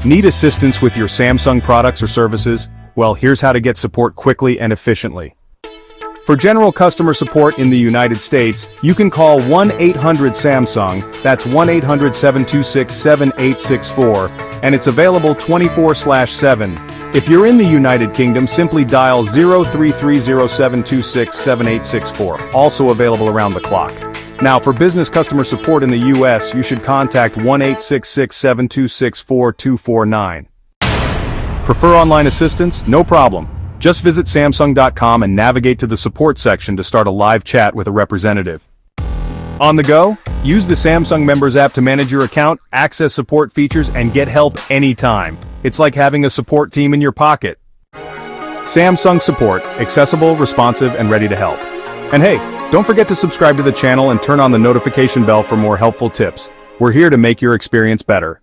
Need assistance with your Samsung products or services? Well, here's how to get support quickly and efficiently. For general customer support in the United States, you can call 1-800-SAMSUNG, that's 1-800-726-7864, and it's available 24/7. If you're in the United Kingdom, simply dial 0330-726-7864, also available around the clock. Now, for business customer support in the US, you should contact 1-866-726-4249. Prefer online assistance? No problem. Just visit Samsung.com and navigate to the support section to start a live chat with a representative. On the go? Use the Samsung Members app to manage your account, access support features, and get help anytime. It's like having a support team in your pocket. Samsung Support, accessible, responsive, and ready to help. And hey, don't forget to subscribe to the channel and turn on the notification bell for more helpful tips. We're here to make your experience better.